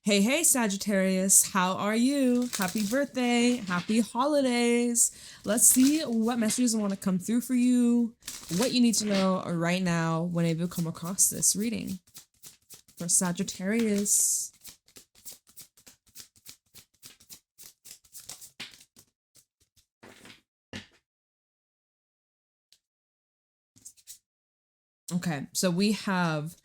Hey, hey, Sagittarius, how are you? Happy birthday, happy holidays. Let's see what messages want to come through for you, what you need to know right now whenever you come across this reading for Sagittarius. Okay, so we have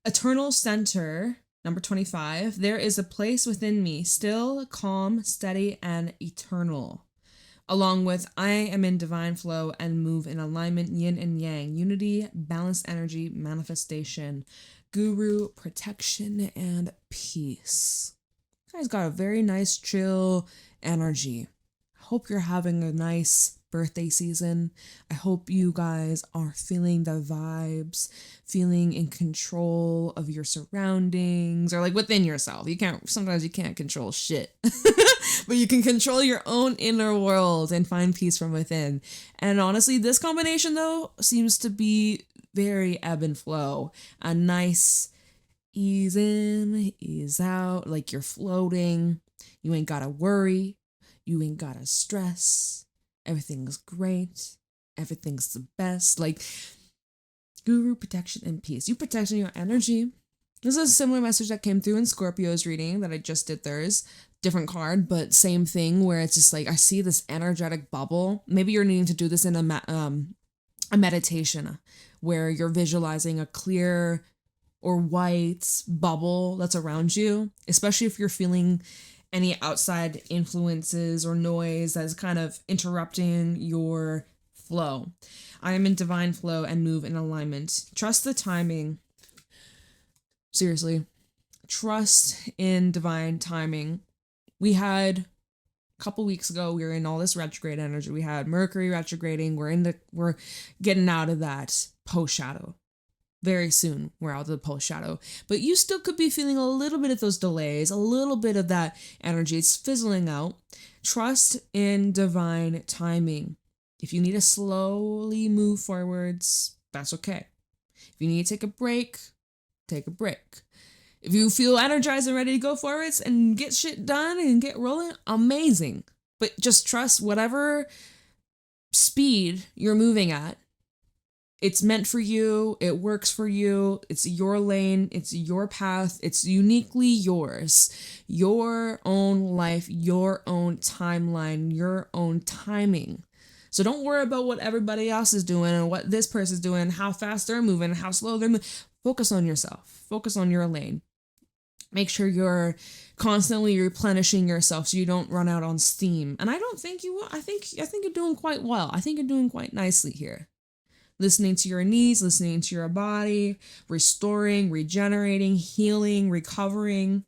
Eternal Center, number 25. There is a place within me, still, calm, steady, and eternal. Along with I am in divine flow and move in alignment, yin and yang, unity, balanced energy, manifestation, guru, protection, and peace. You guys got a very nice, chill energy. I hope you're having a nice birthday season. I hope you guys are feeling the vibes, feeling in control of your surroundings or like within yourself. Sometimes you can't control shit, but you can control your own inner world and find peace from within. And honestly, this combination though seems to be very ebb and flow. A nice ease in, ease out, like you're floating. You ain't gotta worry. You ain't gotta stress. Everything's great. Everything's the best. Like, guru, protection, and peace. You protecting your energy. This is a similar message that came through in Scorpio's reading that I just did theirs. Different card, but same thing where it's just like, I see this energetic bubble. Maybe you're needing to do this in a meditation where you're visualizing a clear or white bubble that's around you, especially if you're feeling any outside influences or noise that is kind of interrupting your flow. I am in divine flow and move in alignment. Trust the timing. Seriously, trust in divine timing. We had a couple weeks ago, we were in all this retrograde energy. We had Mercury retrograding. We're getting out of that post shadow. Very soon, we're out of the post shadow. But you still could be feeling a little bit of those delays, a little bit of that energy. It's fizzling out. Trust in divine timing. If you need to slowly move forwards, that's okay. If you need to take a break, take a break. If you feel energized and ready to go forwards and get shit done and get rolling, amazing. But just trust whatever speed you're moving at. It's meant for you. It works for you. It's your lane. It's your path. It's uniquely yours. Your own life, your own timeline, your own timing. So don't worry about what everybody else is doing and what this person's doing, how fast they're moving, how slow they're moving. Focus on yourself. Focus on your lane. Make sure you're constantly replenishing yourself so you don't run out on steam. And I don't think you will. I think you're doing quite well. I think you're doing quite nicely here. Listening to your needs, listening to your body, restoring, regenerating, healing, recovering.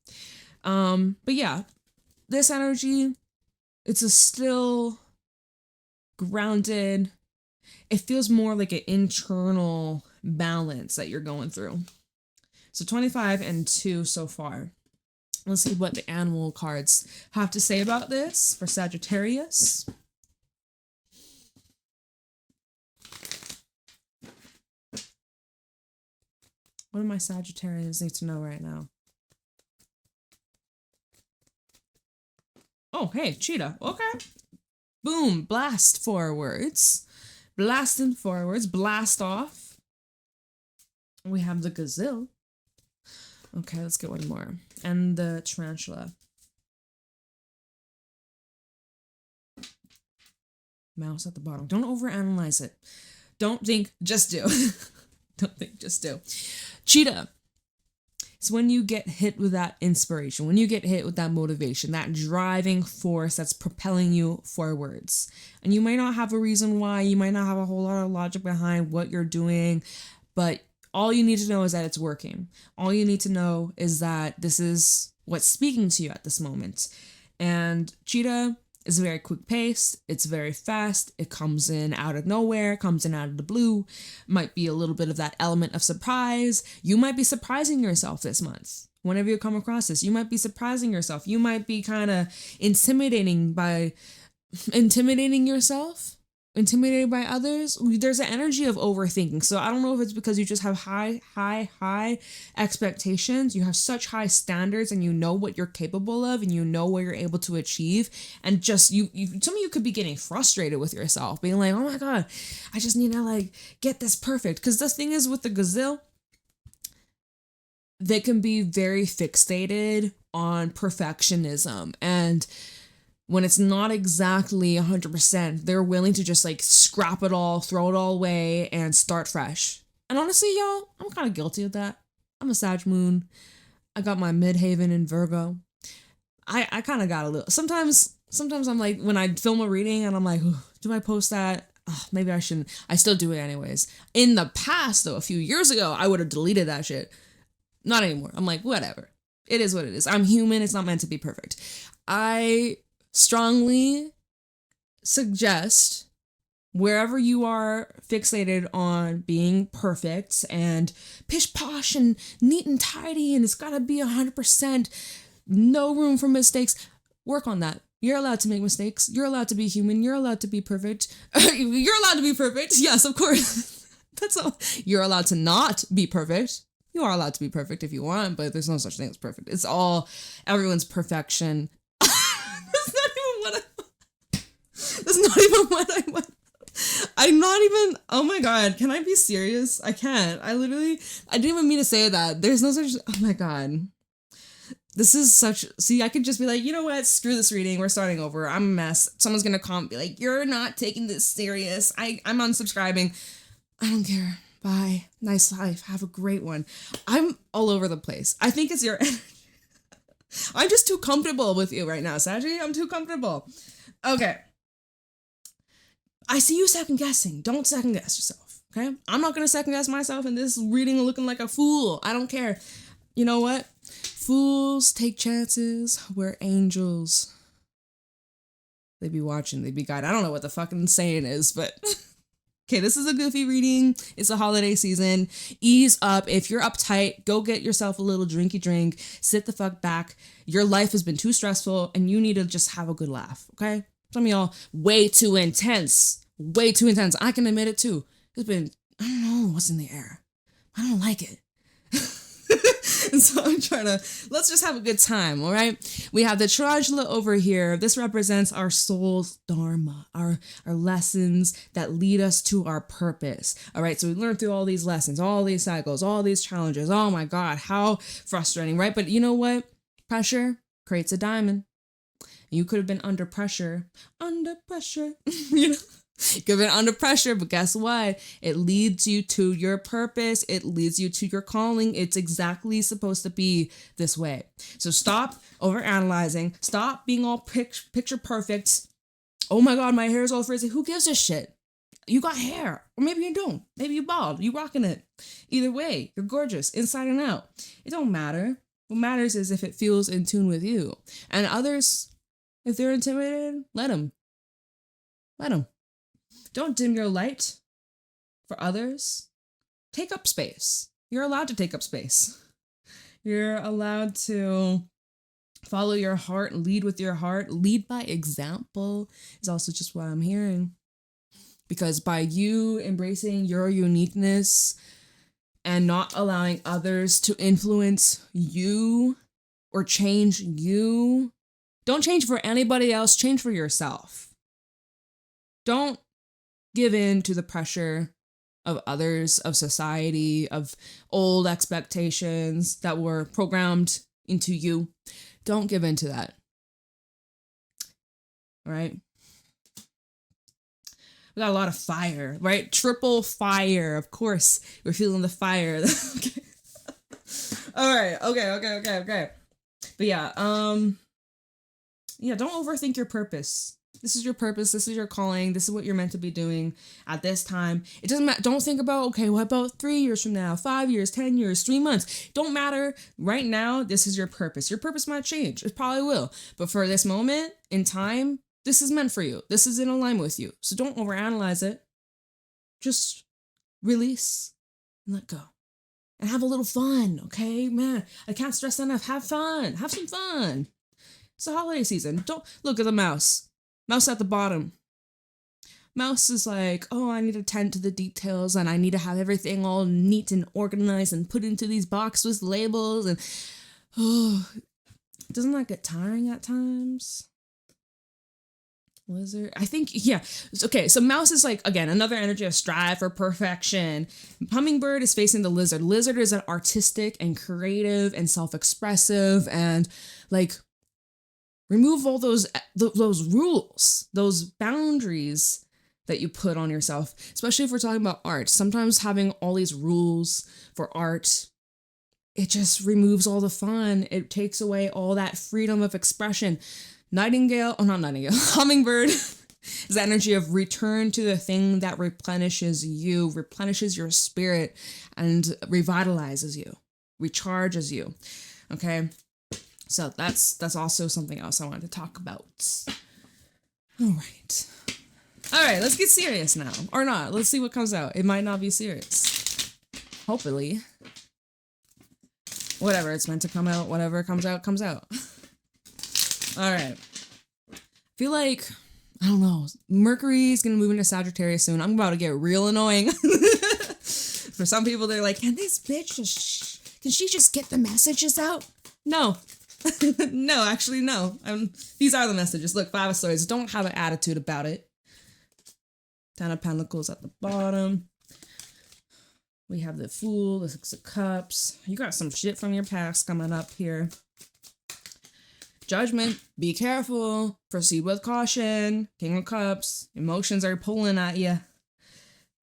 But yeah, this energy, it's a still grounded, it feels more like an internal balance that you're going through. So 25 and 2 so far. Let's see what the animal cards have to say about this for Sagittarius. What do my Sagittarians need to know right now? Oh, hey, cheetah. Okay. Boom. Blast forwards. Blasting forwards. Blast off. We have the gazelle. Okay, let's get one more. And the tarantula. Mouse at the bottom. Don't overanalyze it. Don't think, just do. Don't think, just do. Cheetah. It's when you get hit with that inspiration, when you get hit with that motivation, that driving force that's propelling you forwards. And you might not have a reason why, you might not have a whole lot of logic behind what you're doing, but all you need to know is that it's working. All you need to know is that this is what's speaking to you at this moment. And cheetah is very quick paced. It's very fast. It comes in out of nowhere, comes in out of the blue. Might be a little bit of that element of surprise. You might be surprising yourself this month. Whenever you come across this, you might be surprising yourself. You might be kind of intimidating yourself intimidated by others, there's an energy of overthinking. So I don't know if it's because you just have high expectations. You have such high standards and you know what you're capable of and you know what you're able to achieve. And just some of you could be getting frustrated with yourself, being like, oh my God, I just need to like get this perfect. Because the thing is with the gazelle, they can be very fixated on perfectionism, and when it's not exactly 100%, they're willing to just like scrap it all, throw it all away, and start fresh. And honestly, y'all, I'm kind of guilty of that. I'm a Sag moon. I got my midhaven in Virgo. I kind of got a little. Sometimes I'm like, when I film a reading and I'm like, do I post that? Maybe I shouldn't. I still do it anyways. In the past, though, a few years ago, I would have deleted that shit. Not anymore. I'm like, whatever. It is what it is. I'm human. It's not meant to be perfect. I strongly suggest, wherever you are fixated on being perfect and pish posh and neat and tidy and it's gotta be 100%, no room for mistakes, work on that. You're allowed to make mistakes. You're allowed to be human. You're allowed to be perfect. You're allowed to be perfect. Yes, of course. That's all. You're allowed to not be perfect. You are allowed to be perfect if you want, but there's no such thing as perfect. It's all everyone's perfection. That's not even what I want. I'm not even, oh my God, can I be serious? I can't. I didn't even mean to say that. There's no such, oh my God. This is such, see, I could just be like, you know what? Screw this reading. We're starting over. I'm a mess. Someone's going to comment, be like, you're not taking this serious. I'm unsubscribing. I don't care. Bye. Nice life. Have a great one. I'm all over the place. I think it's your energy. I'm just too comfortable with you right now, Saggy. I'm too comfortable. Okay. I see you second guessing. Don't second guess yourself, okay? I'm not going to second guess myself in this reading looking like a fool. I don't care. You know what? Fools take chances. We're angels. They be watching. They be guided. I don't know what the fucking saying is, but... Okay, this is a goofy reading. It's a holiday season. Ease up. If you're uptight, go get yourself a little drinky drink. Sit the fuck back. Your life has been too stressful and you need to just have a good laugh, okay? Some of y'all, way too intense. Way too intense. I can admit it too. It's been, I don't know what's in the air. I don't like it. And so I'm trying to, let's just have a good time, all right? We have the tarantula over here. This represents our soul's dharma, our lessons that lead us to our purpose, all right? So we learn through all these lessons, all these cycles, all these challenges. Oh my God, how frustrating, right? But you know what? Pressure creates a diamond. You could have been under pressure, you know? You could have been under pressure, but guess what? It leads you to your purpose. It leads you to your calling. It's exactly supposed to be this way. So stop overanalyzing. Stop being all picture perfect. Oh my God, my hair is all frizzy. Who gives a shit? You got hair. Or maybe you don't. Maybe you bald. You rocking it. Either way, you're gorgeous, inside and out. It don't matter. What matters is if it feels in tune with you. And others, if they're intimidated, let them. Let them. Don't dim your light for others. Take up space. You're allowed to take up space. You're allowed to follow your heart, lead with your heart. Lead by example is also just what I'm hearing. Because by you embracing your uniqueness and not allowing others to influence you or change you, don't change for anybody else, change for yourself. Don't give in to the pressure of others, of society, of old expectations that were programmed into you. Don't give in to that. All right? We got a lot of fire, right? Triple fire. Of course, we're feeling the fire. Okay. All right. Okay. But yeah, don't overthink your purpose. This is your purpose. This is your calling. This is what you're meant to be doing at this time. It doesn't matter. Don't think about, okay, what about 3 years from now, 5 years, 10 years, 3 months? Don't matter. Right now, this is your purpose. Your purpose might change. It probably will. But for this moment in time, this is meant for you. This is in alignment with you. So don't overanalyze it. Just release and let go. And have a little fun, okay? Man, I can't stress enough. Have fun. Have some fun. It's the holiday season. Don't look at the mouse. Mouse at the bottom. Mouse is like, oh, I need to tend to the details and I need to have everything all neat and organized and put into these boxes with labels. And oh, doesn't that get tiring at times? Lizard, I think, yeah. Okay, so Mouse is like, again, another energy of strive for perfection. Hummingbird is facing the lizard. Lizard is an artistic and creative and self-expressive and like remove all those rules, those boundaries that you put on yourself, especially if we're talking about art. Sometimes having all these rules for art, it just removes all the fun. It takes away all that freedom of expression. Hummingbird is the energy of return to the thing that replenishes you, replenishes your spirit, and revitalizes you, recharges you. Okay, so that's also something else I wanted to talk about. All right, let's get serious now, or not. Let's see what comes out. It might not be serious. Hopefully, whatever it's meant to come out, whatever comes out, comes out. All right. I feel like, I don't know, Mercury is going to move into Sagittarius soon. I'm about to get real annoying. For some people, they're like, can this bitch just, can she just get the messages out? No. No, actually, no. These are the messages. Look, 5 of Swords. Don't have an attitude about it. 10 of Pentacles at the bottom. We have the Fool, the 6 of Cups. You got some shit from your past coming up here. Judgment, be careful, proceed with caution. King of Cups, emotions are pulling at you.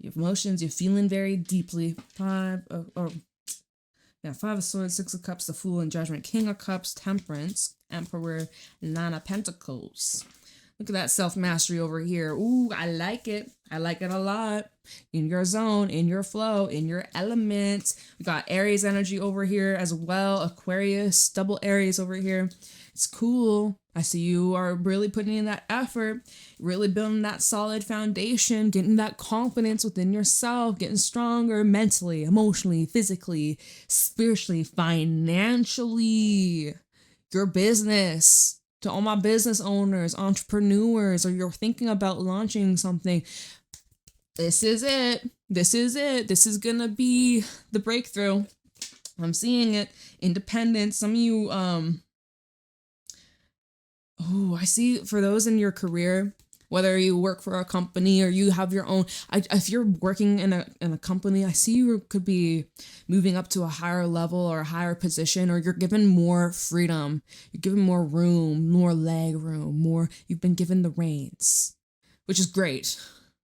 You have emotions, you're feeling very deeply. 5 of Swords, 6 of Cups, the Fool, and Judgment. King of Cups, Temperance, Emperor, 9 of Pentacles. Look at that self-mastery over here. Ooh, I like it. I like it a lot. In your zone, in your flow, in your element. We got Aries energy over here as well. Aquarius, double Aries over here. It's cool. I see you are really putting in that effort, really building that solid foundation, getting that confidence within yourself, getting stronger mentally, emotionally, physically, spiritually, financially. Your business. To all my business owners, entrepreneurs, or you're thinking about launching something, this is it. This is it. This is gonna be the breakthrough. I'm seeing it. Independence. Some of you, I see for those in your career, whether you work for a company or you have your own, if you're working in a company, I see you could be moving up to a higher level or a higher position, or you're given more freedom. You're given more room, more leg room, you've been given the reins, which is great.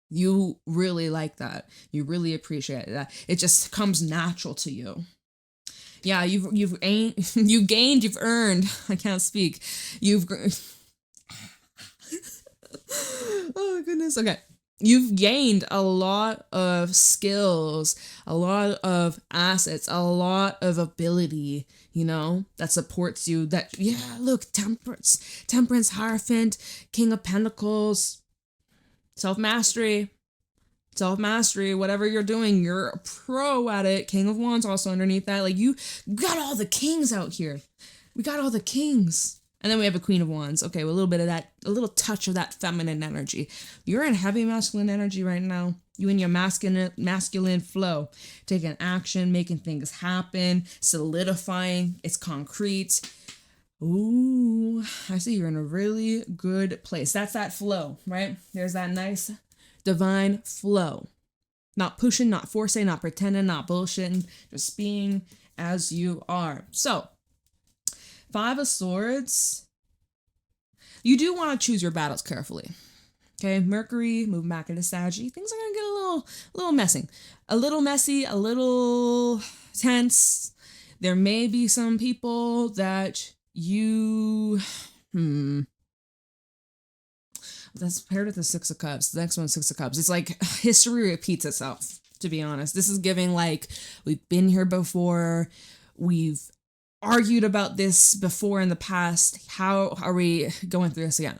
You really like that. You really appreciate that. It just comes natural to you. Yeah, you've gained, you've earned. I can't speak. Oh goodness. Okay. You've gained a lot of skills, a lot of assets, a lot of ability, that supports you. Look, Temperance, Hierophant, King of Pentacles, self-mastery, whatever you're doing, you're a pro at it. King of Wands also underneath that. Like, you got all the kings out here. We got all the kings. And then we have a Queen of Wands. Okay, with a little bit of that, a little touch of that feminine energy. You're in heavy masculine energy right now. You in your masculine flow. Taking action, making things happen, solidifying. It's concrete. Ooh, I see you're in a really good place. That's that flow, right? There's that nice divine flow. Not pushing, not forcing, not pretending, not bullshitting. Just being as you are. So, 5 of Swords, you do want to choose your battles carefully. Okay, Mercury, move back into Sagittarius. Things are going to get a little messy. A little messy, a little tense. There may be some people that you... That's paired with the 6 of Cups. The next one's 6 of Cups. It's like history repeats itself, to be honest. This is giving like, we've been here before. We've argued about this before in the past. How are we going through this again?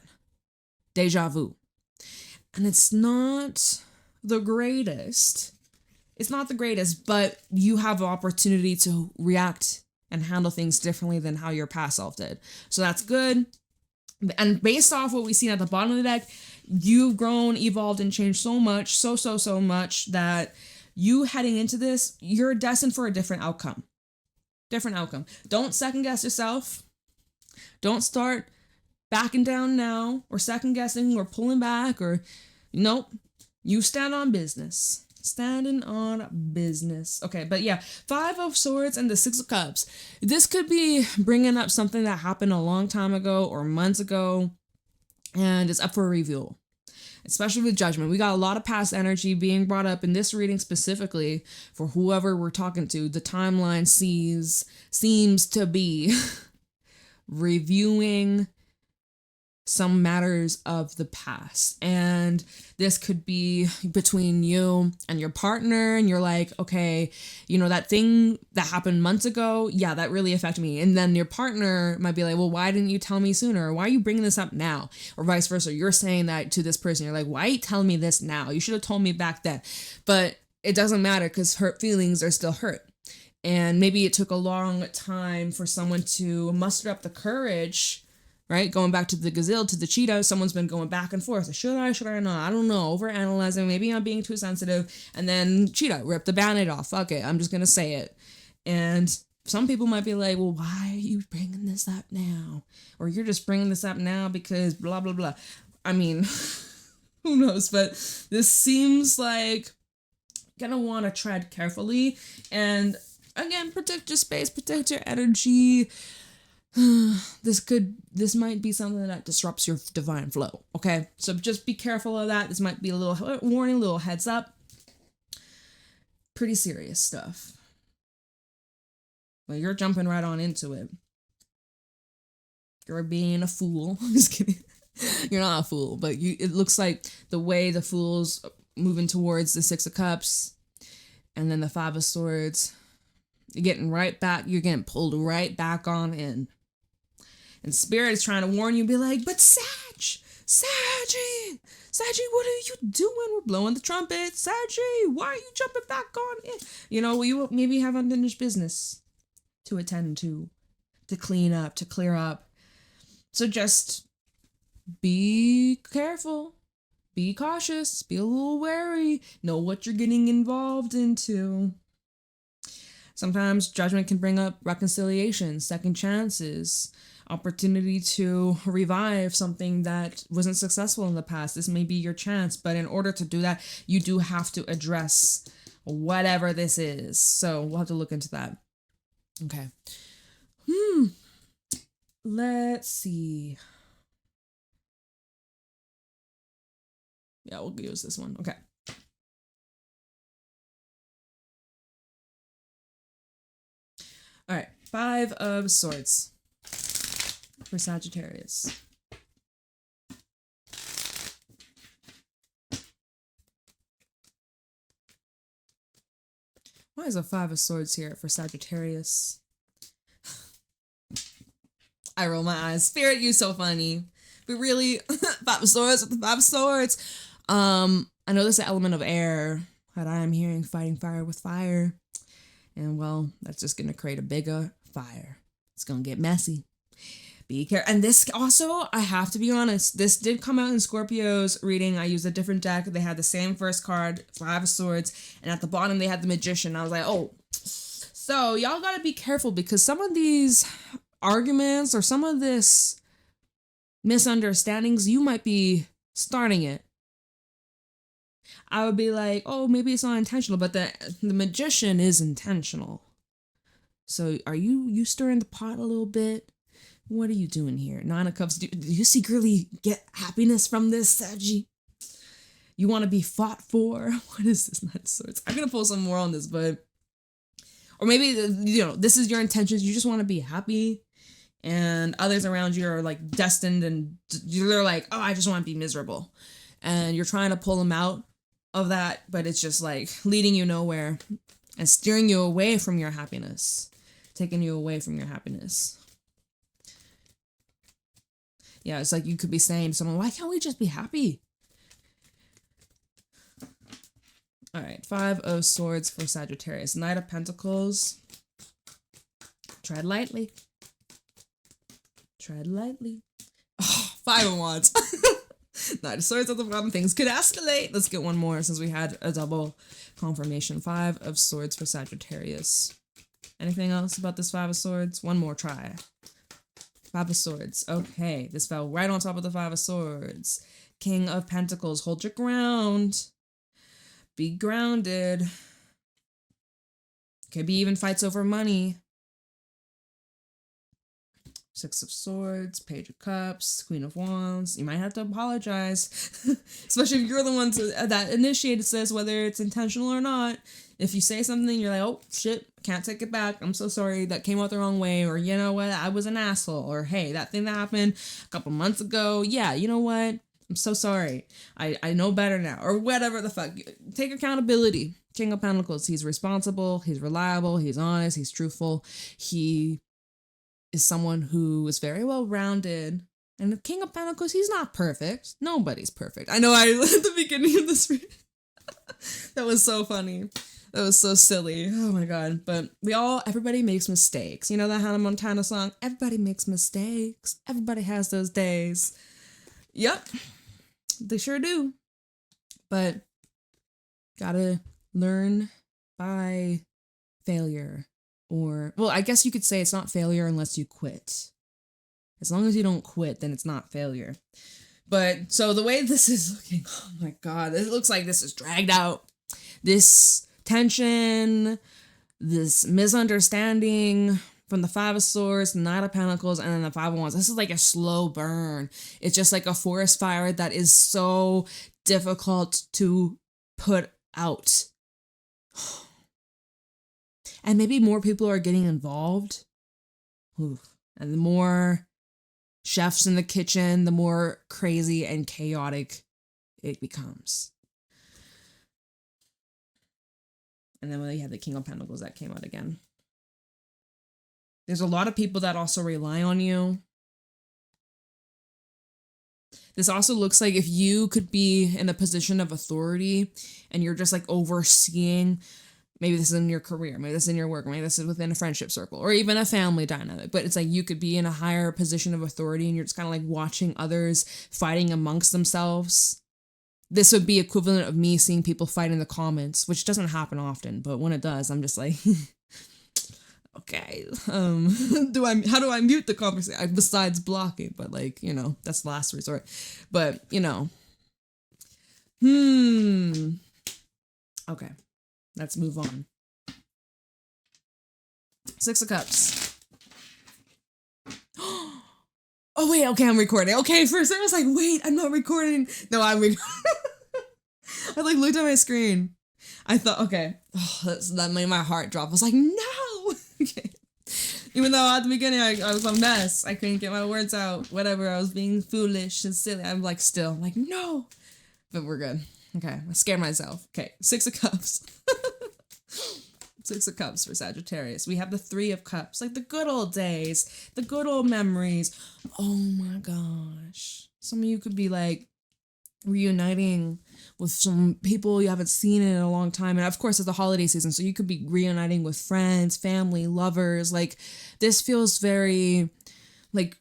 Deja vu. And it's not the greatest. It's not the greatest, but you have the opportunity to react and handle things differently than how your past self did. So that's good. And based off what we've seen at the bottom of the deck, you've grown, evolved, and changed so much, so much that you heading into this, you're destined for a different outcome. Different outcome. Don't second guess yourself. Don't start backing down now or second guessing or pulling back or nope. You stand on business. Standing on business. Okay, but yeah, 5 of Swords and the 6 of Cups. This could be bringing up something that happened a long time ago or months ago, and it's up for a review. Especially with Judgment. We got a lot of past energy being brought up in this reading specifically for whoever we're talking to. The timeline seems to be reviewing some matters of the past. And this could be between you and your partner, and you're like, okay, you know, that thing that happened months ago, yeah, that really affected me. And then your partner might be like, well, why didn't you tell me sooner? Or why are you bringing this up now? Or vice versa. You're saying that to this person. You're like, why are you telling me this now? You should have told me back then. But it doesn't matter because hurt feelings are still hurt. And maybe it took a long time for someone to muster up the courage, right? Going back to the gazelle, to the cheetah, someone's been going back and forth. Should I not? I don't know. Overanalyzing. Maybe I'm being too sensitive. And then cheetah, rip the band-aid off. Fuck it. I'm just going to say it. And some people might be like, well, why are you bringing this up now? Or you're just bringing this up now because blah, blah, blah. I mean, who knows? But this seems like gonna want to tread carefully. And again, protect your space, protect your energy. This might be something that disrupts your divine flow. Okay, so just be careful of that. This might be a little warning, a little heads up. Pretty serious stuff. Well, you're jumping right on into it. You're being a fool. Just kidding. You're not a fool, but it looks like the way the Fool's moving towards the 6 of Cups and then the 5 of Swords, you're getting right back. You're getting pulled right back on in. And Spirit is trying to warn you, be like, but Saggy, what are you doing? We're blowing the trumpet. Saggy, why are you jumping back on in? You know, you maybe have unfinished business to attend to clean up, to clear up. So just be careful, be cautious, be a little wary, know what you're getting involved into. Sometimes judgment can bring up reconciliation, second chances, opportunity to revive something that wasn't successful in the past. This may be your chance, but in order to do that, you do have to address whatever this is. So we'll have to look into that. Okay. Let's see. Yeah, we'll use this one. Okay. All right. 5 of Swords for Sagittarius. Why is a 5 of Swords here for Sagittarius? I roll my eyes. Spirit, you so funny. But really, 5 of Swords with the 5 of Swords. I know there's an element of air that I am hearing, fighting fire with fire. And well, that's just going to create a bigger fire. It's going to get messy. Be careful. And this also, I have to be honest, this did come out in Scorpio's reading. I used a different deck. They had the same first card, 5 of Swords. And at the bottom, they had the Magician. I was like, oh. So y'all got to be careful because some of these arguments or some of this misunderstandings, you might be starting it. I would be like, oh, maybe it's not intentional, but the Magician is intentional. So are you stirring the pot a little bit? What are you doing here? 9 of Cups. Do you secretly get happiness from this, Saggy? You want to be fought for? What is this 9 of Swords? I'm going to pull some more on this, but... Or maybe, you know, this is your intentions. You just want to be happy. And others around you are like destined and they're like, oh, I just want to be miserable. And you're trying to pull them out of that, but it's just like leading you nowhere and steering you away from your happiness, taking you away from your happiness. Yeah, it's like you could be saying to someone, why can't we just be happy? All right, 5 of Swords for Sagittarius. Knight of Pentacles. Tread lightly. Tread lightly. Oh, Five of Wands. Knight of Swords at the bottom. Things could escalate. Let's get one more since we had a double confirmation. Five of Swords for Sagittarius. Anything else about this Five of Swords? One more try. Five of Swords. Okay, this fell right on top of the Five of Swords. King of Pentacles. Hold your ground. Be grounded. Could be even fights over money. Six of Swords, Page of Cups, Queen of Wands. You might have to apologize, especially if you're the one that initiated this, whether it's intentional or not. If you say something, you're like, oh, shit, can't take it back. I'm so sorry. That came out the wrong way. Or, you know what? I was an asshole. Or, hey, that thing that happened a couple months ago. Yeah, you know what? I'm so sorry. I know better now. Or whatever the fuck. Take accountability. King of Pentacles. He's responsible. He's reliable. He's honest. He's truthful. He is someone who is very well-rounded. And the King of Pentacles, he's not perfect. Nobody's perfect. I know at the beginning of this video, that was so funny. That was so silly. Oh my God. But everybody makes mistakes. You know that Hannah Montana song? Everybody makes mistakes. Everybody has those days. Yep. They sure do. But gotta learn by failure. Or, well, I guess you could say it's not failure unless you quit. As long as you don't quit, then it's not failure. But, so the way this is looking, oh my God, it looks like this is dragged out. This tension, this misunderstanding from the Five of Swords, the Knight of Pentacles, and then the Five of Wands. This is like a slow burn. It's just like a forest fire that is so difficult to put out. And maybe more people are getting involved. Ooh. And the more chefs in the kitchen, the more crazy and chaotic it becomes. And then we had the King of Pentacles that came out again. There's a lot of people that also rely on you. This also looks like if you could be in a position of authority and you're just like overseeing. Maybe this is in your career, maybe this is in your work, maybe this is within a friendship circle, or even a family dynamic. But it's like you could be in a higher position of authority and you're just kind of like watching others fighting amongst themselves. This would be equivalent of me seeing people fight in the comments, which doesn't happen often, but when it does, I'm just like, okay, how do I mute the conversation besides blocking? But like, you know, that's last resort. But, you know, okay. Let's move on. Six of Cups. Oh, wait. Okay, I'm recording. Okay, first I was like, wait, I'm not recording. No, I'm recording. I like looked at my screen. I thought, okay. Oh, that made my heart drop. I was like, no. Okay. Even though at the beginning I was a mess. I couldn't get my words out. Whatever. I was being foolish and silly. I'm like, still. I'm like, no. But we're good. Okay, I scared myself. Okay, Six of Cups. Six of Cups for Sagittarius. We have the Three of Cups, like the good old days, the good old memories. Oh my gosh. Some of you could be like reuniting with some people you haven't seen in a long time. And of course, it's the holiday season, so you could be reuniting with friends, family, lovers. Like, this feels very, like,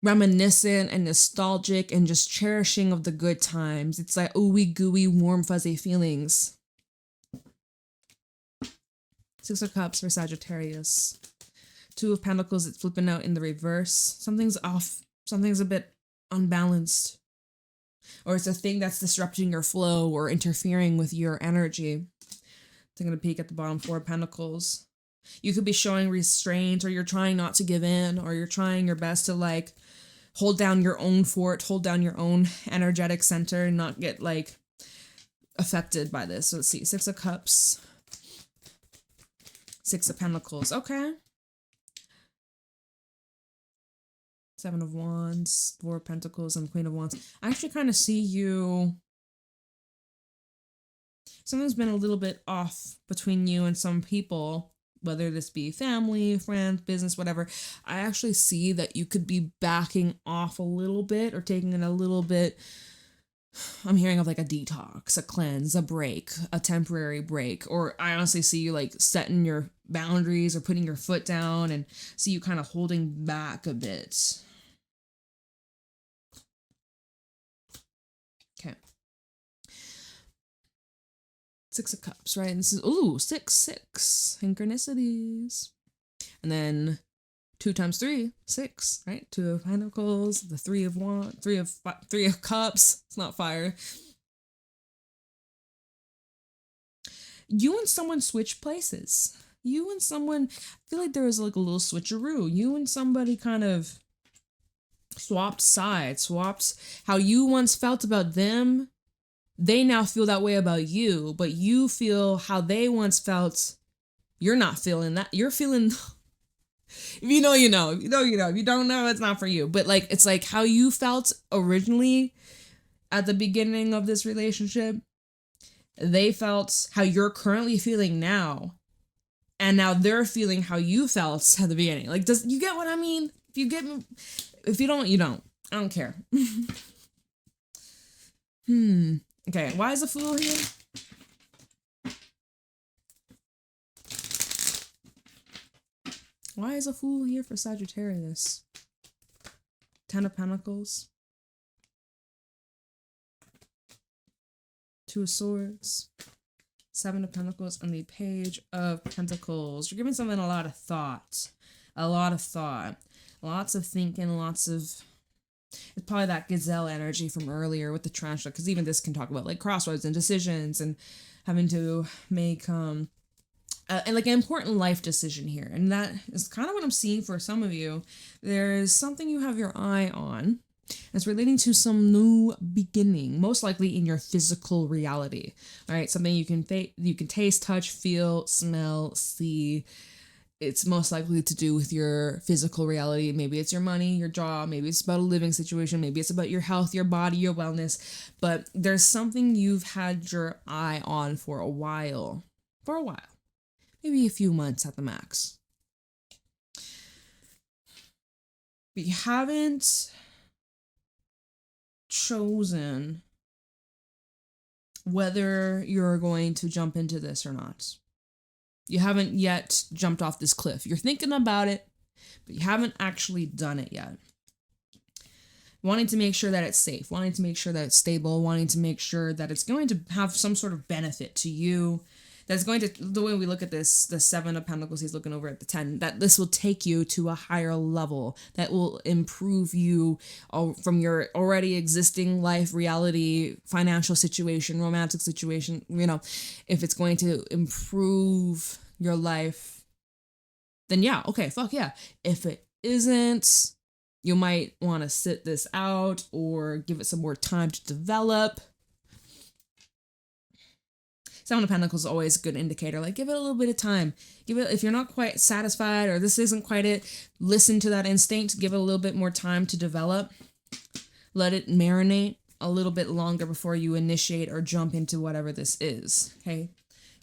reminiscent and nostalgic and just cherishing of the good times. It's like ooey gooey, warm, fuzzy feelings. Six of Cups for Sagittarius. Two of Pentacles, it's flipping out in the reverse. Something's off. Something's a bit unbalanced. Or it's a thing that's disrupting your flow or interfering with your energy. Taking a peek at the bottom. Four of Pentacles. You could be showing restraint, or you're trying not to give in, or you're trying your best to like hold down your own fort, hold down your own energetic center and not get like affected by this. So let's see. Six of Cups. Six of Pentacles. Okay. Seven of Wands. Four of Pentacles and Queen of Wands. I actually kind of see you. Something's been a little bit off between you and some people, whether this be family, friends, business, whatever. I actually see that you could be backing off a little bit or taking it a little bit. I'm hearing of like a detox, a cleanse, a break, a temporary break. Or I honestly see you like setting your boundaries or putting your foot down and see you kind of holding back a bit. Six of Cups, right? And this is, ooh, 6. Synchronicities. And then 2 times 3, 6, right? 2 of Pentacles, the 3 of Wands, 3 of Cups. It's not fire. You and someone switch places. You and someone, I feel like there was like a little switcheroo. You and somebody kind of swapped sides, swapped how you once felt about them. They now feel that way about you, but you feel how they once felt. You're not feeling that. You're feeling, if you know, you know. If you know, you know. If you don't know, it's not for you. But like, it's like how you felt originally at the beginning of this relationship. They felt how you're currently feeling now. And now they're feeling how you felt at the beginning. Like, does you get what I mean? If you get me, if you don't, you don't. I don't care. Okay, why is a Fool here? Why is a Fool here for Sagittarius? 10 of Pentacles. 2 of Swords. 7 of Pentacles and the Page of Pentacles. You're giving something a lot of thought. A lot of thought. Lots of thinking, lots of... It's probably that gazelle energy from earlier with the tarantula, because even this can talk about like crossroads and decisions and having to make and like an important life decision here. And that is kind of what I'm seeing for some of you. There's something you have your eye on. It's relating to some new beginning, most likely in your physical reality. All right, something you can taste, touch, feel, smell, see. It's most likely to do with your physical reality. Maybe it's your money, your job. Maybe it's about a living situation. Maybe it's about your health, your body, your wellness. But there's something you've had your eye on for a while. Maybe a few months at the max. But you haven't chosen whether you're going to jump into this or not. You haven't yet jumped off this cliff. You're thinking about it, but you haven't actually done it yet. Wanting to make sure that it's safe, wanting to make sure that it's stable, wanting to make sure that it's going to have some sort of benefit to you. That's going to, the way we look at this, the 7 of Pentacles, he's looking over at the 10, that this will take you to a higher level, that will improve you from your already existing life, reality, financial situation, romantic situation. You know, if it's going to improve your life, then yeah, okay, fuck yeah. If it isn't, you might want to sit this out or give it some more time to develop. 7 of Pentacles is always a good indicator. Like, give it a little bit of time. Give it, if you're not quite satisfied or this isn't quite it, listen to that instinct. Give it a little bit more time to develop. Let it marinate a little bit longer before you initiate or jump into whatever this is. Okay?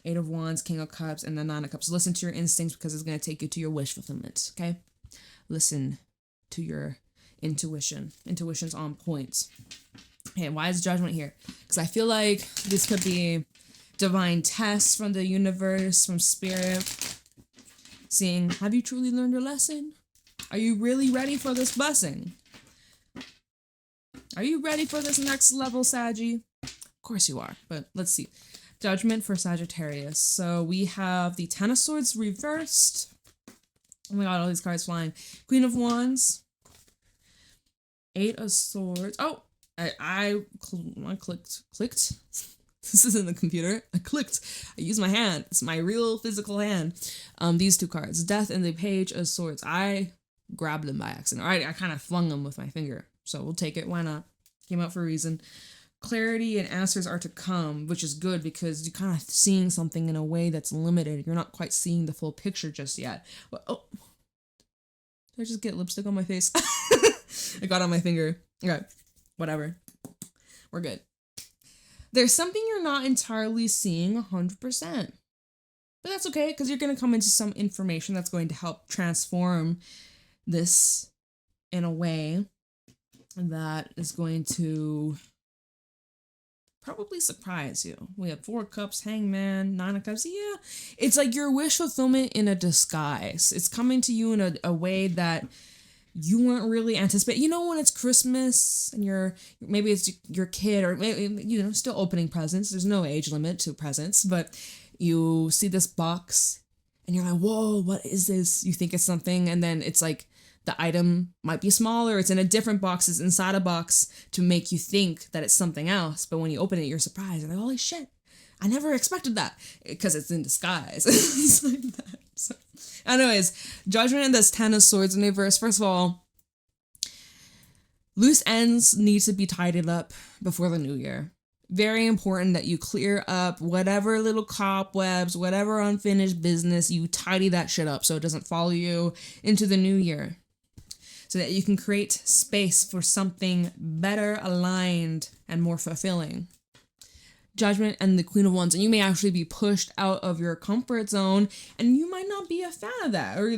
8 of Wands, King of Cups, and the 9 of Cups. Listen to your instincts because it's going to take you to your wish fulfillment. Okay? Listen to your intuition. Intuition's on point. Okay, why is Judgment here? Because I feel like this could be divine tests from the universe, from spirit, seeing, have you truly learned your lesson? Are you really ready for this blessing? Are you ready for this next level, Saggy? Of course you are, but let's see. Judgment for Sagittarius. So we have the 10 of Swords reversed. Oh my god, all these cards flying. Queen of Wands. 8 of Swords. Oh, I clicked. This isn't the computer. I clicked. I used my hand. It's my real physical hand. These 2 cards. Death and the Page of Swords. I grabbed them by accident. I kind of flung them with my finger. So we'll take it. Why not? Came out for a reason. Clarity and answers are to come, which is good because you're kind of seeing something in a way that's limited. You're not quite seeing the full picture just yet. But, oh, did I just get lipstick on my face? I got on my finger. Okay, whatever. We're good. There's something you're not entirely seeing 100%. But that's okay, because you're going to come into some information that's going to help transform this in a way that is going to probably surprise you. We have 4 of Cups, Hangman, 9 of Cups. Yeah, it's like your wish fulfillment in a disguise. It's coming to you in a way that you weren't really anticipating. You know when it's Christmas and maybe it's your kid, or maybe, you know, still opening presents. There's no age limit to presents, but you see this box and you're like, whoa, what is this? You think it's something, and then it's like the item might be smaller. It's in a different box. It's inside a box to make you think that it's something else. But when you open it, you're surprised. You're like, holy shit, I never expected that, because it's in disguise. It's like that. So, anyways, Judgment and this 10 of Swords in reverse. First of all, loose ends need to be tidied up before the new year. Very important that you clear up whatever little cobwebs, whatever unfinished business, you tidy that shit up so it doesn't follow you into the new year. So that you can create space for something better aligned and more fulfilling. Judgment and the Queen of Wands, and you may actually be pushed out of your comfort zone, and you might not be a fan of that, or,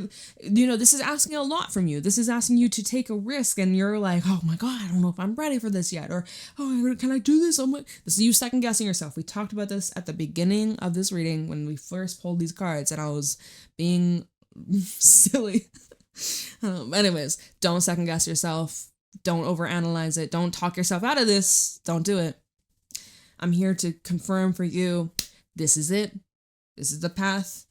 you know, this is asking a lot from you. This is asking you to take a risk, and you're like, oh my god, I don't know if I'm ready for this yet, or, oh, can I do this? This is you second guessing yourself. We talked about this at the beginning of this reading when we first pulled these cards, and I was being silly. Anyways, don't second guess yourself. Don't overanalyze it. Don't talk yourself out of this. Don't do it. I'm here to confirm for you, this is it. This is the path.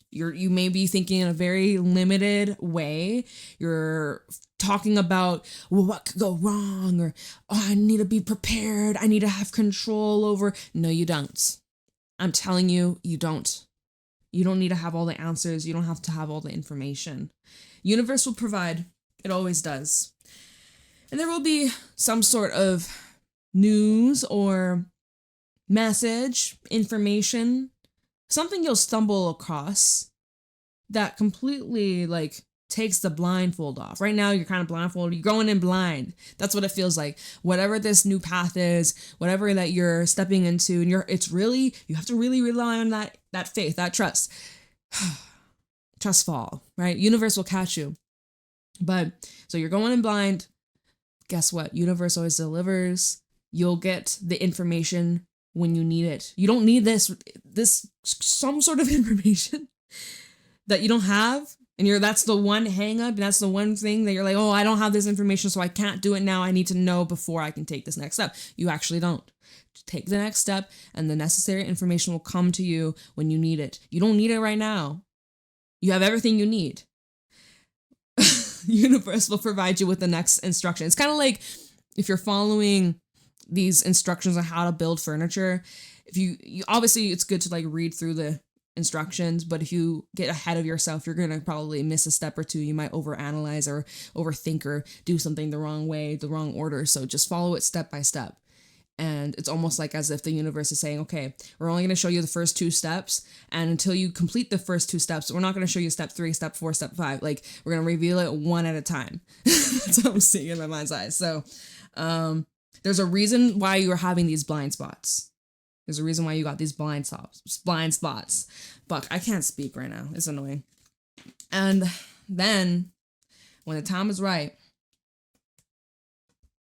You may be thinking in a very limited way. You're talking about, well, what could go wrong? Or, oh, I need to be prepared. I need to have control over. No, you don't. I'm telling you, you don't. You don't need to have all the answers. You don't have to have all the information. Universe will provide. It always does. And there will be some sort of news or message, information, something you'll stumble across that completely like takes the blindfold off. Right now, you're kind of blindfolded. You're going in blind. That's what it feels like. Whatever this new path is, whatever that you're stepping into, and you have to really rely on that faith, that trust. Trust fall, right? Universe will catch you. But so you're going in blind. Guess what? Universe always delivers. You'll get the information when you need it. You don't need this some sort of information that you don't have, and that's the one hang up, and that's the one thing that you're like, oh, I don't have this information, so I can't do it now. I need to know before I can take this next step. You actually don't. Take the next step, and the necessary information will come to you when you need it. You don't need it right now. You have everything you need. Universe will provide you with the next instruction. It's kind of like if you're following these instructions on how to build furniture. If you obviously, it's good to like read through the instructions, but if you get ahead of yourself, you're going to probably miss a step or two. You might overanalyze or overthink or do something the wrong way, the wrong order. So just follow it step by step. And it's almost like as if the universe is saying, okay, we're only going to show you the first 2 steps. And until you complete the first 2 steps, we're not going to show you step 3, step 4, step 5. Like, we're going to reveal it one at a time. That's what I'm seeing in my mind's eye. So, there's a reason why you're having these blind spots. There's a reason why you got these blind spots. Fuck, I can't speak right now. It's annoying. And then, when the time is right,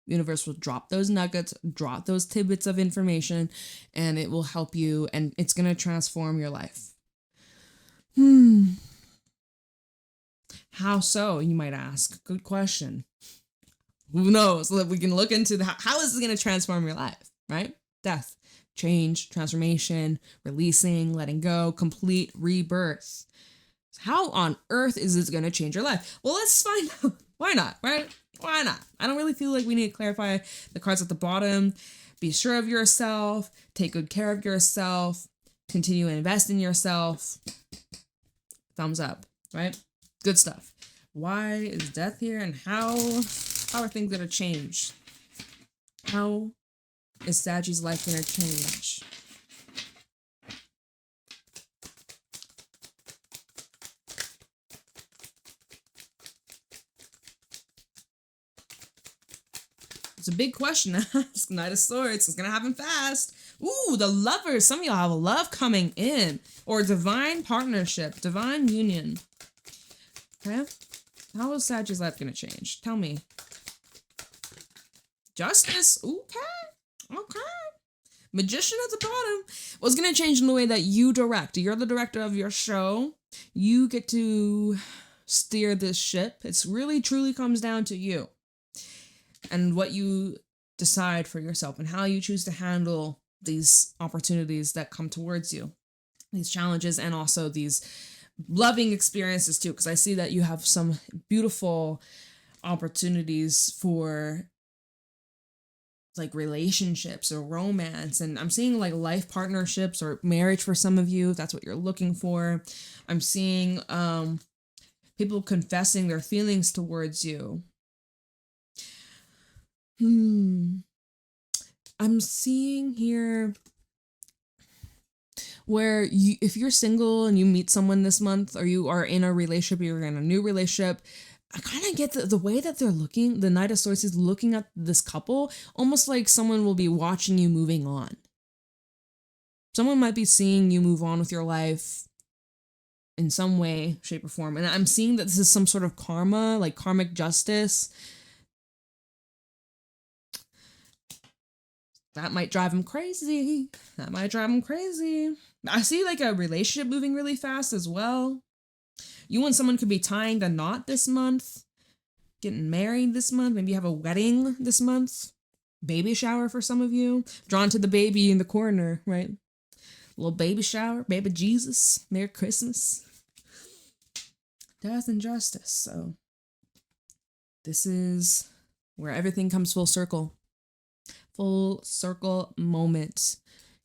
universe will drop those nuggets, drop those tidbits of information, and it will help you, and it's going to transform your life. How so, you might ask? Good question. Who knows? So that we can look into how is this going to transform your life, right? Death, change, transformation, releasing, letting go, complete rebirth. How on earth is this going to change your life? Well, let's find out. Why not, right? Why not? I don't really feel like we need to clarify the cards at the bottom. Be sure of yourself. Take good care of yourself. Continue to invest in yourself. Thumbs up, right? Good stuff. Why is death here, and how are things going to change? How is Sagi's life going to change? It's a big question to ask. Knight of Swords. It's going to happen fast. Ooh, the Lovers. Some of y'all have a love coming in. Or divine partnership. Divine union. Okay. How is Sagi's life going to change? Tell me. Justice. Okay. Okay. Magician at the bottom. What's going to change in the way that you direct? You're the director of your show. You get to steer this ship. It's really truly comes down to you and what you decide for yourself and how you choose to handle these opportunities that come towards you, these challenges, and also these loving experiences too, because I see that you have some beautiful opportunities for like relationships or romance, and I'm seeing like life partnerships or marriage for some of you if that's what you're looking for. I'm seeing people confessing their feelings towards you. I'm seeing here where you, if you're single and you meet someone this month, or you are in a relationship, you're in a new relationship, I kind of get the way that they're looking, the Knight of Swords is looking at this couple, almost like someone will be watching you moving on. Someone might be seeing you move on with your life in some way, shape, or form. And I'm seeing that this is some sort of karma, like karmic justice. That might drive him crazy. That might drive him crazy. I see like a relationship moving really fast as well. You and someone could be tying the knot this month, getting married this month. Maybe you have a wedding this month. Baby shower for some of you. Drawn to the baby in the corner, right? Little baby shower, baby Jesus. Merry Christmas. Death and justice. So this is where everything comes full circle. Full circle moment,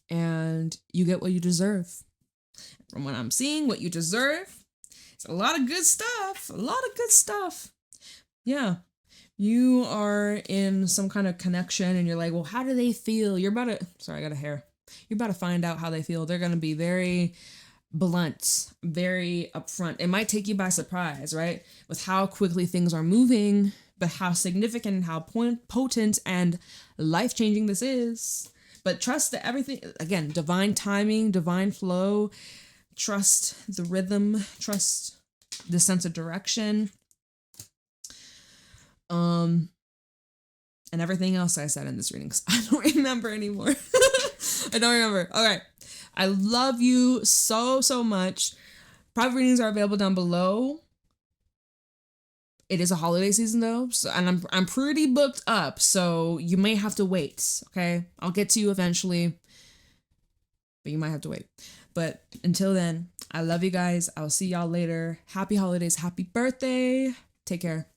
and you get what you deserve. From what I'm seeing, what you deserve, it's a lot of good stuff. Yeah, you are in some kind of connection, and you're like, well, how do they feel? You're about to, sorry, I got a hair. You're about to find out how they feel. They're going to be very blunt, very upfront. It might take you by surprise, right? With how quickly things are moving, but how significant and how potent and life-changing this is. But trust that everything, again, divine timing, divine flow, trust the rhythm, trust the sense of direction, and everything else I said in this reading, because I don't remember anymore. I don't remember. All right. I love you so, so much. Private readings are available down below. It is a holiday season though, so, and I'm pretty booked up, so you may have to wait, okay? I'll get to you eventually, but you might have to wait. But until then, I love you guys. I'll see y'all later. Happy holidays. Happy birthday. Take care.